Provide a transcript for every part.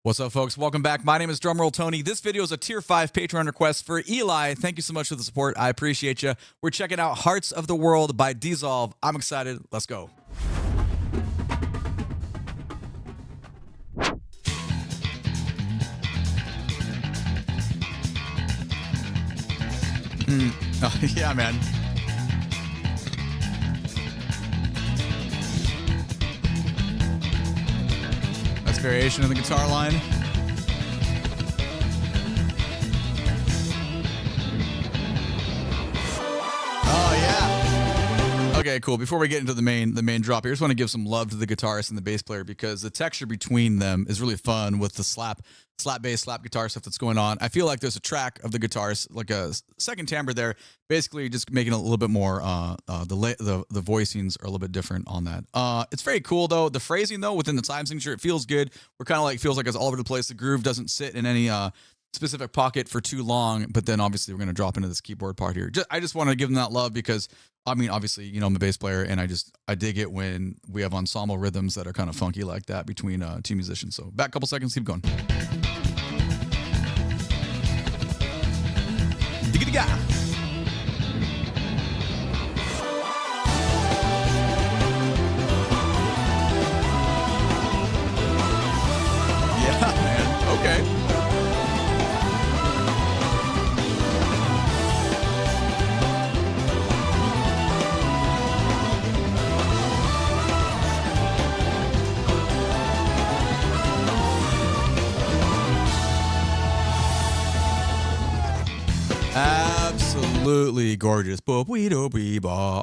What's up, folks? Welcome back. My name is DrumRollTony. This video is a Tier 5 Patreon request for Eli. Thank you so much for the support. I appreciate you. We're checking out Hearts of the World by Dezolve. I'm excited. Let's go. Oh, yeah, man. That's variation of the guitar line. Oh, yeah. Okay, cool. Before we get into the main drop here, I just want to give some love to the guitarist and the bass player because the texture between them is really fun with the slap bass, slap guitar stuff that's going on. I feel like there's a track of the guitarist, like a second timbre there, basically just making it a little bit more, the voicings are a little bit different on that. It's very cool though. The phrasing though, within the time signature, it feels good. We're kind of like, feels like it's all over the place. The groove doesn't sit in any, specific pocket for too long, but then obviously we're going to drop into this keyboard part here. I just want to give them that love because, I mean, obviously, you know, I'm a bass player and I dig it when we have ensemble rhythms that are kind of funky like that between two musicians. So back a couple seconds, keep going. Diggity-ga. Yeah, man. Okay. Absolutely gorgeous. Oh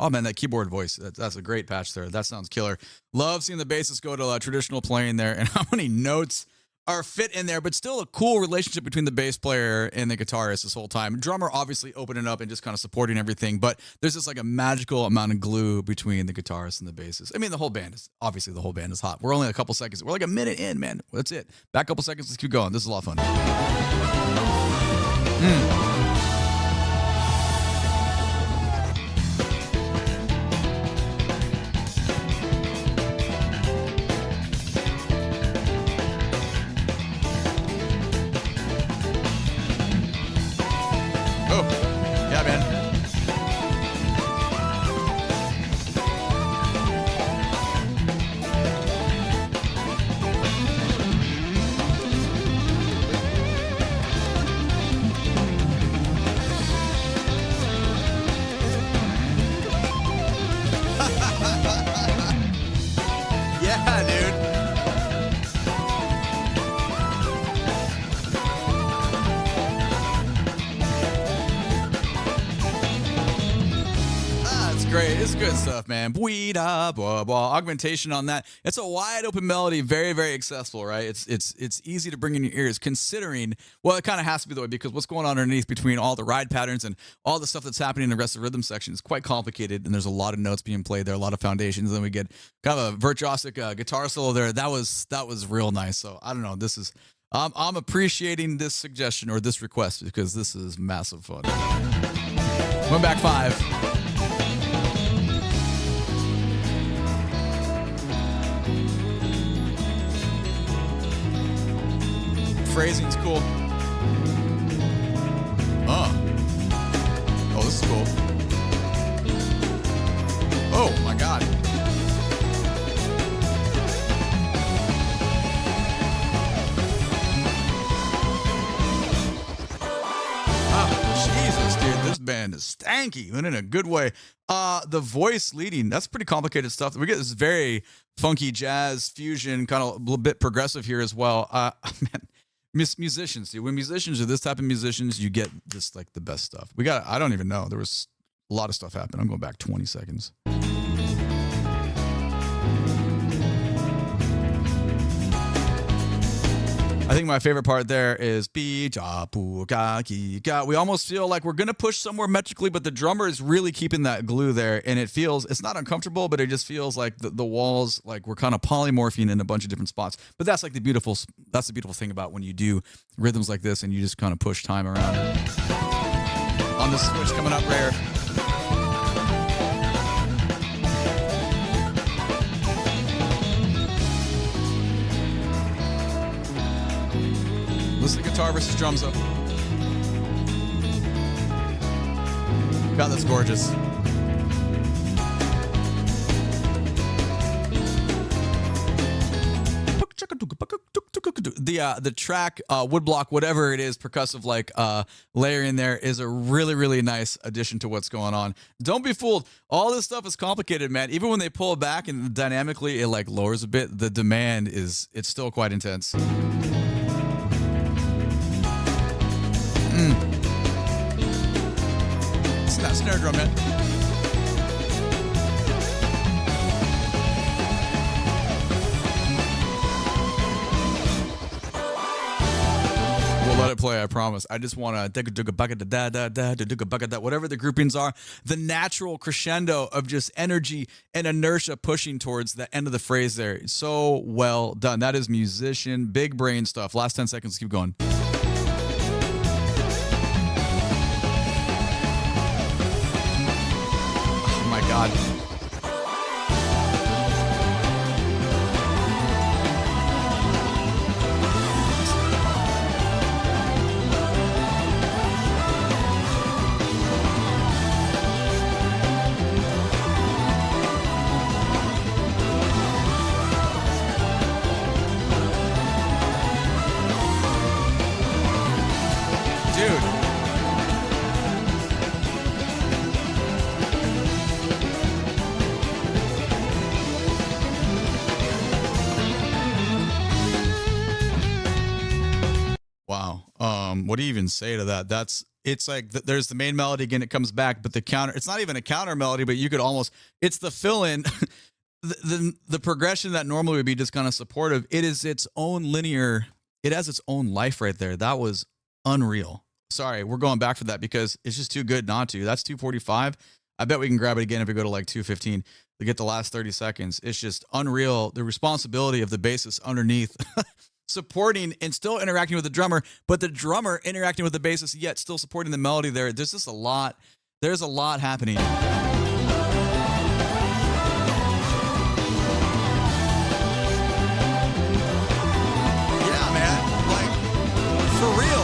man, that keyboard voice, that's a great patch there. That sounds killer. Love seeing the bassist go to traditional playing there and how many notes are fit in there, but still a cool relationship between the bass player and the guitarist this whole time. Drummer obviously opening up and just kind of supporting everything, but there's just like a magical amount of glue between the guitarist and the bassist. I mean, the whole band is hot. We're only a couple seconds. We're like a minute in, man. That's it. Back a couple seconds. Let's keep going. This is a lot of fun. Oh, yeah, man. Yeah, dude. Great. It's good stuff, man. Augmentation on that. It's a wide open melody, very, very accessible, right? It's easy to bring in your ears, considering, well, it kind of has to be the way because what's going on underneath between all the ride patterns and all the stuff that's happening in the rest of the rhythm section is quite complicated, and there's a lot of notes being played there, a lot of foundations, and then we get kind of a virtuosic guitar solo there. That was real nice. So I don't know. This is I'm appreciating this suggestion or this request because this is massive fun. Went back 5. Phrasing's cool. Oh, this is cool. Oh my God. Oh, Jesus, dude, this band is stanky, and in a good way. The voice leading, that's pretty complicated stuff. We get this very funky jazz fusion, kind of a little bit progressive here as well. Man. Musicians, dude. When musicians are this type of musicians, you get just like the best stuff. I don't even know. There was a lot of stuff happened. I'm going back 20 seconds. I think my favorite part there is we almost feel like we're going to push somewhere metrically, but the drummer is really keeping that glue there. And it's not uncomfortable, but it just feels like the walls, like we're kind of polymorphing in a bunch of different spots. But that's the beautiful thing about when you do rhythms like this and you just kind of push time around. On the switch coming up rare. Listen to guitar versus drums though. God, that's gorgeous. The track, woodblock, whatever it is, percussive like layer in there is a really, really nice addition to what's going on. Don't be fooled. All this stuff is complicated, man. Even when they pull back and dynamically it like lowers a bit, the demand it's still quite intense. It's not snare drum, man. We'll let it play, I promise. I just want to whatever the groupings are, the natural crescendo of just energy and inertia pushing towards the end of the phrase there. It's so well done. That is musician, big brain stuff. Last 10 seconds, keep going. Oh my God. Wow. What do you even say to that? It's like there's the main melody again. It comes back, but the counter. It's not even a counter melody, but you could almost. It's the fill in. the progression that normally would be just kind of supportive. It is its own linear. It has its own life right there. That was unreal. Sorry, we're going back for that because it's just too good not to. That's 245. I bet we can grab it again if we go to like 215 to get the last 30 seconds. It's just unreal. The responsibility of the bassist underneath. Supporting and still interacting with the drummer, but the drummer interacting with the bassist yet still supporting the melody there. There's just a lot. There's a lot happening. Yeah, man. Like, for real.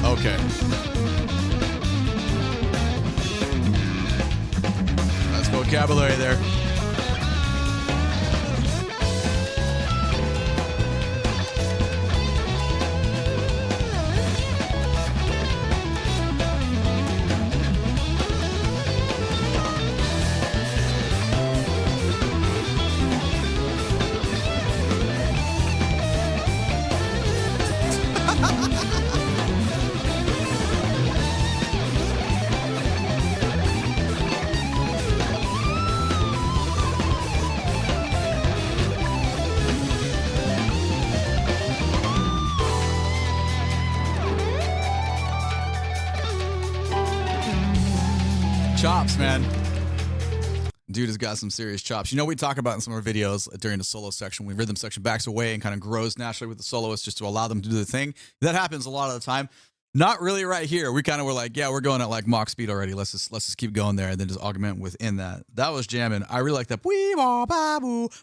Okay. That's vocabulary there. Chops, man. Dude has got some serious chops. You know, we talk about in some of our videos during the solo section, when rhythm section backs away and kind of grows naturally with the soloist just to allow them to do the thing. That happens a lot of the time. Not really right here. We kind of were like, yeah, we're going at like Mach speed already. Let's just keep going there and then just augment within that. That was jamming. I really like that.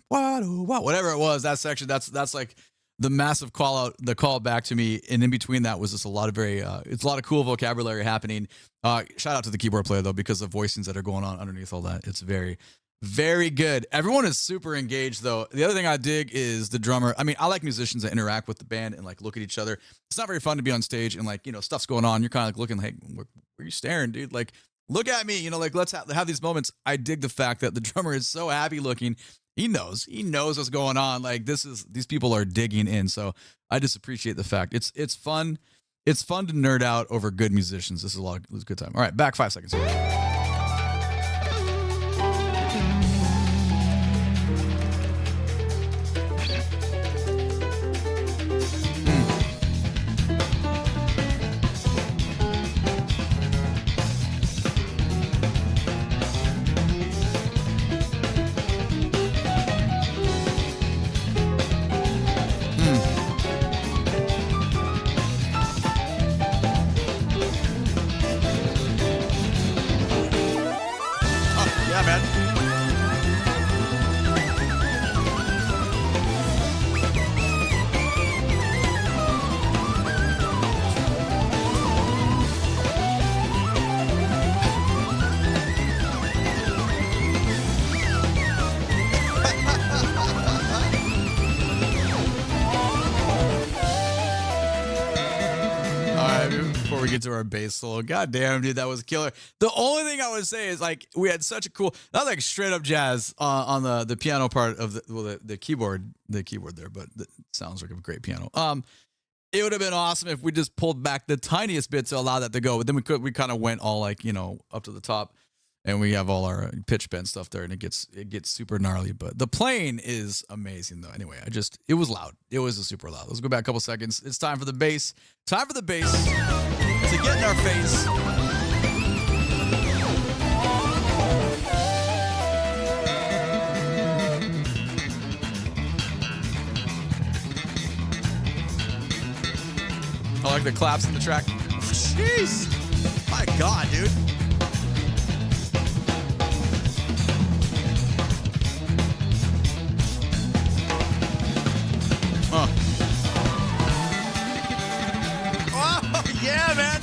Whatever it was, that section, that's like the massive call out, the call back to me. And in between that was just a lot of it's a lot of cool vocabulary happening. Shout out to the keyboard player though, because of voicings that are going on underneath all that. It's very, very good. Everyone is super engaged though. The other thing I dig is the drummer. I mean, I like musicians that interact with the band and like look at each other. It's not very fun to be on stage and like, you know, stuff's going on. You're kind of like looking like, where are you staring, dude? Like, look at me, you know, like let's have these moments. I dig the fact that the drummer is so happy looking. He knows what's going on. Like these people are digging in. So I just appreciate the fact it's fun. It's fun to nerd out over good musicians. This is a good time. All right, back 5 seconds here. before we get to our bass solo. God damn, dude, that was killer. The only thing I would say is like we had such a cool, that was like straight up jazz on the piano part of the keyboard there, but it sounds like a great piano. It would have been awesome if we just pulled back the tiniest bit to allow that to go, but then we kind of went all like, up to the top, and we have all our pitch bend stuff there, and it gets super gnarly. But the playing is amazing though. Anyway, it was loud. It was super loud. Let's go back a couple seconds. It's time for the bass. Time for the bass to get in our face. I like the claps in the track. Jeez. My God, dude. Oh, yeah, man.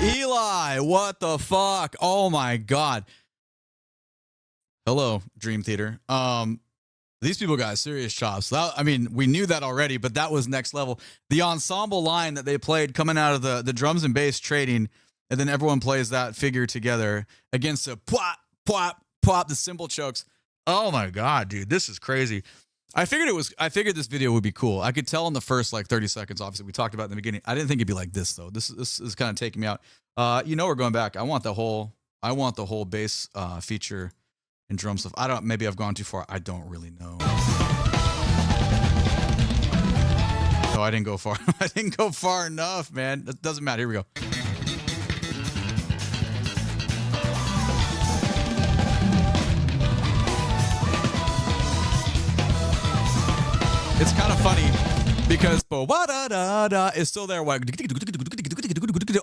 Eli, what the fuck? Oh my God. Hello, Dream Theater. These people got serious chops. We knew that already, but that was next level. The ensemble line that they played coming out of the drums and bass trading, and then everyone plays that figure together against the pwop, pwop, pwop, the cymbal chokes. Oh my God, dude, this is crazy. I figured this video would be cool. I could tell in the first like 30 seconds, obviously we talked about it in the beginning. I didn't think it'd be like this though. This is kind of taking me out. We're going back. I want the whole bass feature and drum stuff. Maybe I've gone too far. I don't really know. No, I didn't go far. I didn't go far enough, man. That doesn't matter. Here we go. It's kind of funny because is still there.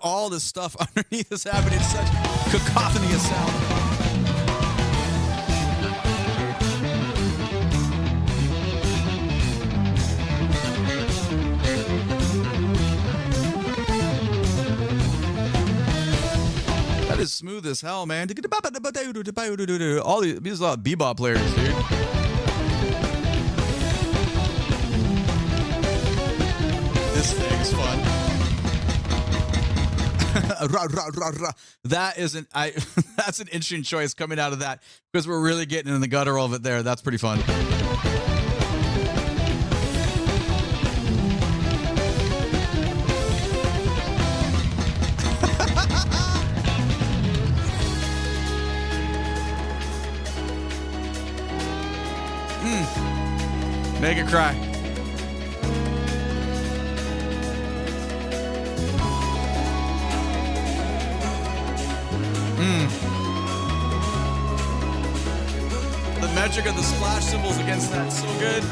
All this stuff underneath is happening. It's such cacophony of sound. That is smooth as hell, man. All these are bebop players, dude. This thing's fun. That's an interesting choice coming out of that because we're really getting in the guttural of it there. That's pretty fun. Make it cry. The metric of the splash cymbals against that, so good.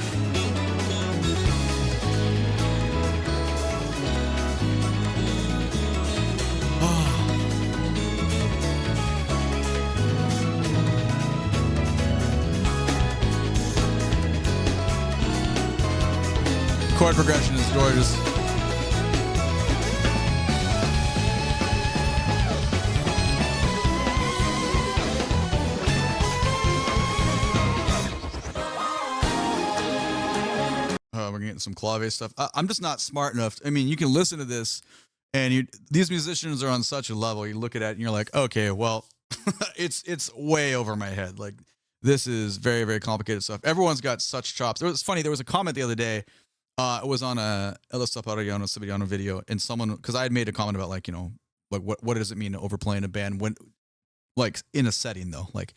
Chord progression is gorgeous. We're getting some clave stuff. I'm just not smart enough. I mean, you can listen to this, and these musicians are on such a level. You look at it, and you're like, okay, well, it's way over my head. Like, this is very, very complicated stuff. Everyone's got such chops. It was funny. There was a comment the other day. It was on a El Sevillano video, and someone, because I had made a comment about like what does it mean to overplay in a band when, like, in a setting though, like.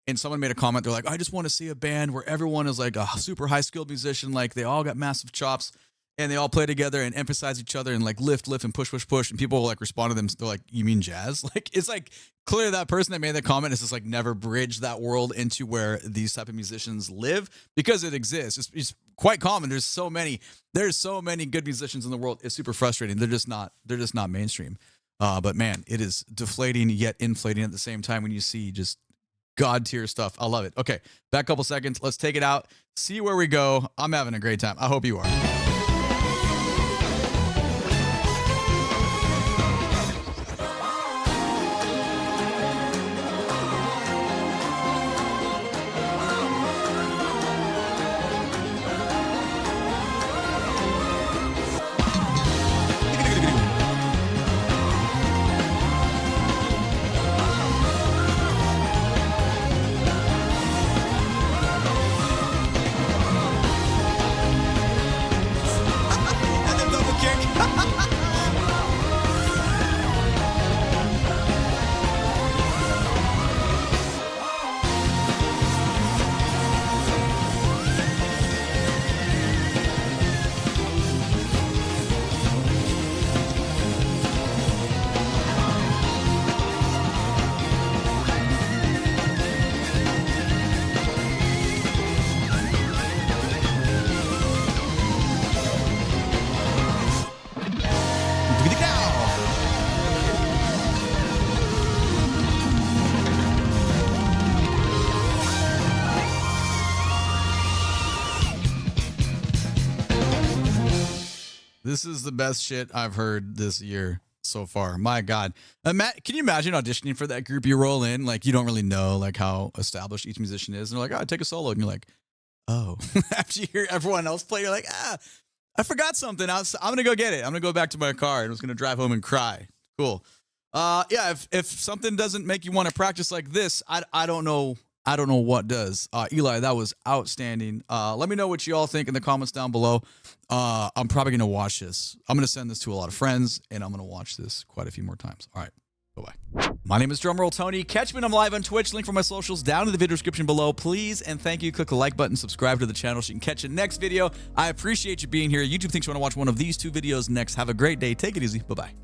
And someone made a comment. They're like, I just want to see a band where everyone is like a super high skilled musician. Like they all got massive chops. and they all play together and emphasize each other and like lift, and push, and people will like respond to them. They're like, "You mean jazz?" Like it's like clearly that person that made that comment is just like never bridged that world into where these type of musicians live, because it exists. It's quite common. There's so many good musicians in the world. It's super frustrating. They're just not mainstream. But man, it is deflating yet inflating at the same time when you see just God tier stuff. I love it. Okay, back a couple seconds. Let's take it out. See where we go. I'm having a great time. I hope you are. This is the best shit I've heard this year so far. My God. Can you imagine auditioning for that group? You roll in, like you don't really know like how established each musician is. And they're like, "Oh, take a solo." And you're like, "Oh." After you hear everyone else play, you're like, I forgot something. I'm going to go get it. I'm going to go back to my car and I'm just going to drive home and cry. Cool. Yeah, if something doesn't make you want to practice like this, I don't know. I don't know what does. Eli, that was outstanding. Let me know what you all think in the comments down below. I'm probably going to watch this. I'm going to send this to a lot of friends, and I'm going to watch this quite a few more times. All right. Bye-bye. My name is DrumRollTony. Catch me when I'm live on Twitch. Link for my socials down in the video description below. Please and thank you. Click the like button. Subscribe to the channel so you can catch the next video. I appreciate you being here. YouTube thinks you want to watch one of these two videos next. Have a great day. Take it easy. Bye-bye.